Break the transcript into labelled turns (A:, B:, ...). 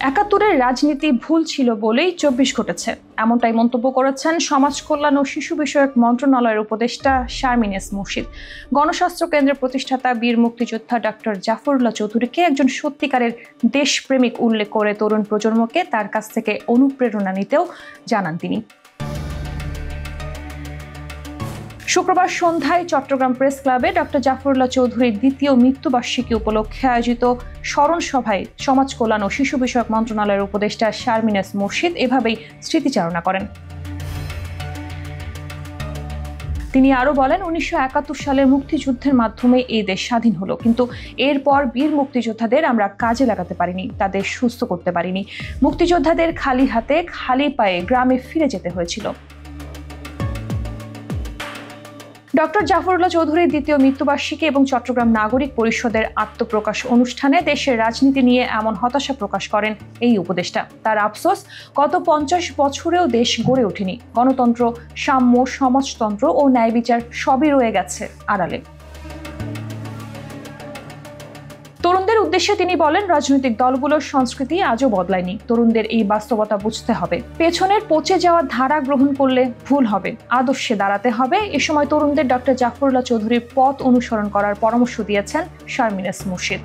A: একাত্তরের রাজনীতি ভুল ছিল বলেই ২৪ ঘটেছে, এমনটাই মন্তব্য করেছেন সমাজ কল্যাণ ও শিশু বিষয়ক মন্ত্রণালয়ের উপদেষ্টা শারমিন এস মুর্শিদ। গণস্বাস্থ্য কেন্দ্রের প্রতিষ্ঠাতা বীর মুক্তিযোদ্ধা ডক্টর জাফরুল্লাহ চৌধুরীকে একজন সত্যিকারের দেশপ্রেমিক উল্লেখ করে তরুণ প্রজন্মকে তার কাছ থেকে অনুপ্রেরণা নিতেও জানান তিনি। শুক্রবার সন্ধ্যায় চট্টগ্রাম প্রেস ক্লাবে ডক্টর জাফরুল্লাহ চৌধুরীর দ্বিতীয় মৃত্যুবার্ষিকী উপলক্ষে আয়োজিত স্মরণ সভায় সমাজ কল্যাণ ও শিশু বিষয়ক মন্ত্রণালয়ের উপদেষ্টা শারমিন এস মুর্শিদ এভাবেই স্মৃতিচারণা করেন। তিনি আরো বলেন, ১৯৭১ সালের মুক্তিযুদ্ধের মাধ্যমে এই দেশ স্বাধীন হলো, কিন্তু এরপর বীর মুক্তিযোদ্ধাদের আমরা কাজে লাগাতে পারিনি, তাদের সুস্থ করতে পারিনি। মুক্তিযোদ্ধাদের খালি হাতে খালি পায়ে গ্রামে ফিরে যেতে হয়েছিল। ডক্টর জাফরুল্লাহ চৌধুরীর দ্বিতীয় মৃত্যুবার্ষিকী এবং চট্টগ্রাম নাগরিক পরিষদের আত্মপ্রকাশ অনুষ্ঠানে দেশের রাজনীতি নিয়ে এমন হতাশা প্রকাশ করেন এই উপদেষ্টা। তার আফসোস, গত ৫০ বছরেও দেশ গড়ে ওঠেনি। গণতন্ত্র, সাম্য, সমাজতন্ত্র ও ন্যায় বিচার সবই রয়ে গেছে আড়ালে। তরুণদের উদ্দেশ্যে তিনি বলেন, রাজনৈতিক দলগুলোর সংস্কৃতি আজও বদলায়নি। তরুণদের এই বাস্তবতা বুঝতে হবে। পেছনের পচে যাওয়া ধারা গ্রহণ করলে ভুল হবে, আদর্শে দাঁড়াতে হবে। এ সময় তরুণদের ডক্টর জাফরুল্লাহ চৌধুরীর পথ অনুসরণ করার পরামর্শ দিয়েছেন শারমিন এস মুর্শিদ।